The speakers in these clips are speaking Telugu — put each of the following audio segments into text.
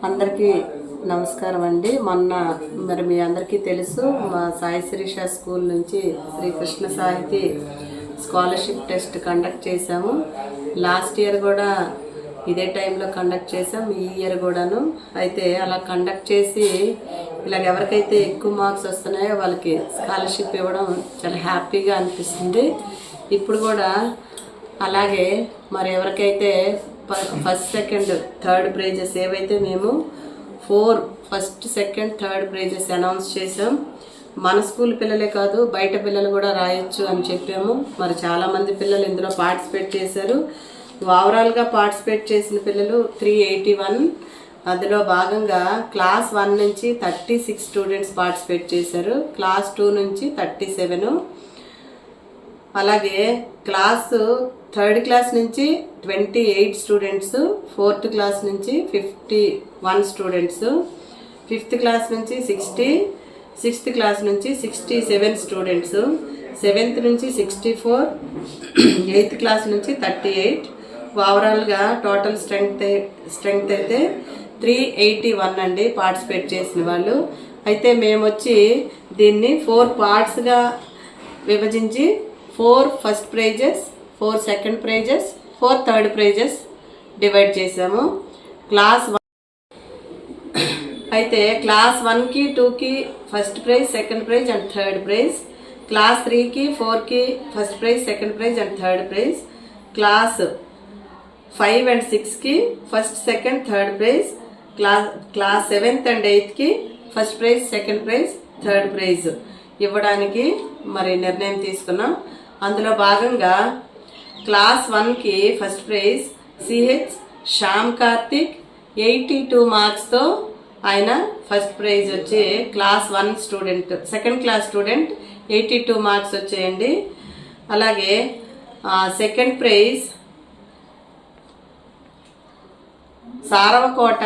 అందరికీ నమస్కారం అండి. మొన్న మరి మీ అందరికీ తెలుసు, మా సాయి శిరీష స్కూల్ నుంచి శ్రీకృష్ణ సాహితీ స్కాలర్షిప్ టెస్ట్ కండక్ట్ చేశాము. లాస్ట్ ఇయర్ కూడా ఇదే టైంలో కండక్ట్ చేసాం, ఈ ఇయర్ కూడాను. అయితే అలా కండక్ట్ చేసి ఇలాగ ఎవరికైతే ఎక్కువ మార్క్స్ వస్తున్నాయో వాళ్ళకి స్కాలర్షిప్ ఇవ్వడం చాలా హ్యాపీగా అనిపిస్తుంది. ఇప్పుడు కూడా అలాగే మరి ఎవరికైతే ఫస్ట్ సెకండ్ థర్డ్ ప్రైజెస్ ఏవైతే మేము 4 first second third prices announce చేసాం. మన స్కూల్ పిల్లలే కాదు, బయట పిల్లలు కూడా రాయొచ్చు అని చెప్పాము. మరి చాలామంది పిల్లలు ఇందులో పార్టిసిపేట్ చేశారు. ఓవరాల్గా పార్టిసిపేట్ చేసిన పిల్లలు 381. అందులో భాగంగా క్లాస్ 1 నుంచి 36 స్టూడెంట్స్ పార్టిసిపేట్ చేశారు, క్లాస్ 2 నుంచి 37, అలాగే క్లాసు 3rd క్లాస్ నుంచి 28 స్టూడెంట్స్, 4th క్లాస్ నుంచి 51 స్టూడెంట్స్, 5th క్లాస్ నుంచి 60, 6th క్లాస్ నుంచి 67 స్టూడెంట్స్, 7th నుంచి 64, 8th క్లాస్ నుంచి 38. ఓవరాల్గా టోటల్ స్ట్రెంగ్త్ అయితే 381 అండి పార్టిసిపేట్ చేసిన వాళ్ళు. అయితే మేము వచ్చి దీన్ని 4 పార్ట్స్గా విభజించి 4 first prizes, 4 second prizes, 4 third prizes divide చేసాము. క్లాస్ 1 అయితే క్లాస్ 1కి 2కి first prize, second prize and third prize. Class 3కి 4కి first prize, second prize and third prize. Class 5 and 6కి first, second, third prize. Class 7th and 8కి first prize, second prize, third prize ఇవ్వడానికి మరి నిర్ణయం తీసుకున్నాం. అందులో భాగంగా క్లాస్ 1కి first prize CH Shyam Karthik 82 మార్క్స్తో ఆయన ఫస్ట్ ప్రైజ్ వచ్చి class 1 student, second class student 82 marks వచ్చాయండి. అలాగే second prize Saravakota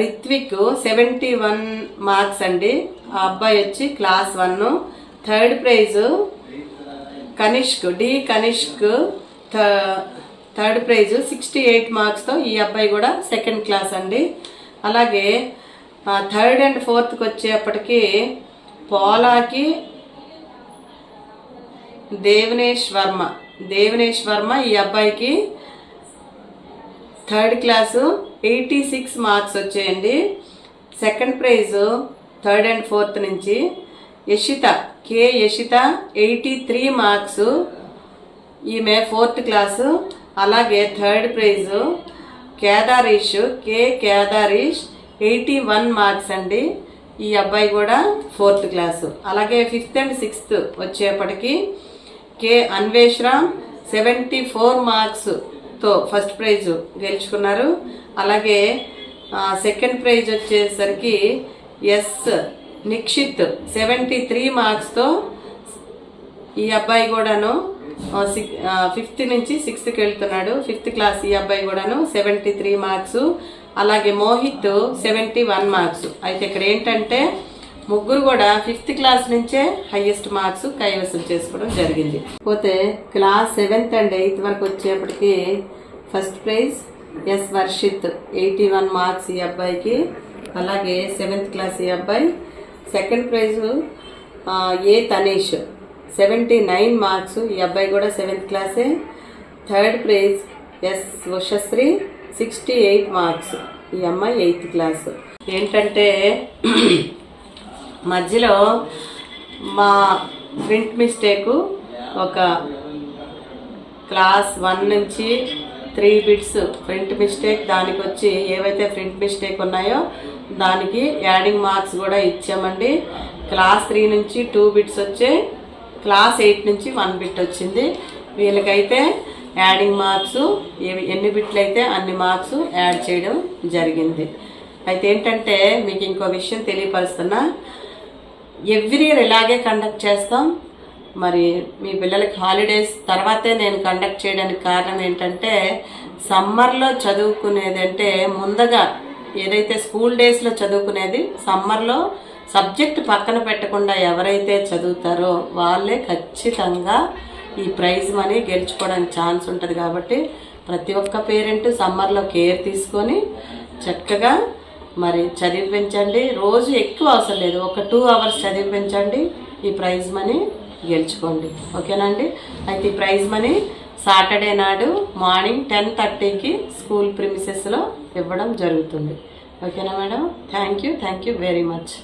Rithvik 71 marks అండి, ఆ అబ్బాయి వచ్చి class 1. Third prize Kanishk third prize 68 మార్క్స్తో ఈ అబ్బాయి కూడా సెకండ్ క్లాస్ అండి. అలాగే 3rd అండ్ 4th వచ్చేప్పటికి పోలాకి దేవనేష్ వర్మ ఈ అబ్బాయికి థర్డ్ క్లాసు 86 మార్క్స్ వచ్చాయండి. Second prize 3rd and 4th నుంచి యషిత 83 మార్క్స్, ఈమె 4th క్లాసు. అలాగే థర్డ్ ప్రైజ్ కేదారీష్ 81 మార్క్స్ అండి, ఈ అబ్బాయి కూడా 4th క్లాసు. అలాగే 5th అండ్ 6th వచ్చేప్పటికి కే అన్వేష్రామ్ 74 మార్క్స్తో ఫస్ట్ ప్రైజ్ గెలుచుకున్నారు. అలాగే సెకండ్ ప్రైజ్ వచ్చేసరికి ఎస్ నిక్షిత్ 73 మార్క్స్తో ఈ అబ్బాయి కూడాను 5th నుంచి 6thకి వెళ్తున్నాడు, 5th క్లాస్. ఈ అబ్బాయి కూడాను 73 మార్క్స్. అలాగే మోహిత్ 71 మార్క్స్. అయితే ఇక్కడ ఏంటంటే ముగ్గురు కూడా 5th క్లాస్ నుంచే హైయెస్ట్ మార్క్స్ కైవసం చేసుకోవడం జరిగింది. పోతే క్లాస్ 7th అండ్ 8th వరకు వచ్చేప్పటికి first prize S Varshith 81 marks ఈ అబ్బాయికి. అలాగే 7th క్లాస్ ఈ అబ్బాయి. Second prize A Tanish 79 marks, ఈ అబ్బాయి కూడా 7th క్లాసే. Third prize S Ushasri 68 marks, ఈ అమ్మాయి 8th క్లాస్. ఏంటంటే మధ్యలో మా ప్రింట్ మిస్టేకు ఒక క్లాస్ 1 నుంచి 3 బిట్స్ ప్రింట్ మిస్టేక్, దానికి వచ్చి ఏవైతే ప్రింట్ మిస్టేక్ ఉన్నాయో దానికి యాడింగ్ మార్క్స్ కూడా ఇచ్చామండి. క్లాస్ 3 నుంచి 2 బిట్స్ వచ్చే, క్లాస్ 8 నుంచి 1 బిట్ వచ్చింది. వీళ్ళకైతే యాడింగ్ మార్క్స్ ఎన్ని బిట్లు అయితే అన్ని మార్క్స్ యాడ్ చేయడం జరిగింది. అయితే ఏంటంటే మీకు ఇంకో విషయం తెలియపరుస్తున్నా, ఎవ్రీ ఇయర్ ఇలాగే కండక్ట్ చేస్తాం. మరి మీ పిల్లలకి హాలిడేస్ తర్వాతే నేను కండక్ట్ చేయడానికి కారణం ఏంటంటే, సమ్మర్లో చదువుకునేది అంటే ముందుగా ఏదైతే స్కూల్ డేస్లో చదువుకునేది సమ్మర్లో సబ్జెక్ట్ పక్కన పెట్టకుండా ఎవరైతే చదువుతారో వాళ్ళే ఖచ్చితంగా ఈ ప్రైజ్ మనీ గెలుచుకోవడానికి ఛాన్స్ ఉంటుంది. కాబట్టి ప్రతి ఒక్క పేరెంట్ సమ్మర్లో కేర్ తీసుకొని చక్కగా మరి చదివించండి. రోజు ఎక్కువ అవసరం లేదు, ఒక 2 hours చదివించండి. ఈ ప్రైజ్ మనీ గెలుచుకోండి. ఓకేనండి. అయితే ఈ ప్రైజ్ మనీ సాటర్డే నాడు మార్నింగ్ 10:30కి స్కూల్ ప్రిమిసెస్లో ఇవ్వడం జరుగుతుంది. ఓకేనా madam? Thank you very much.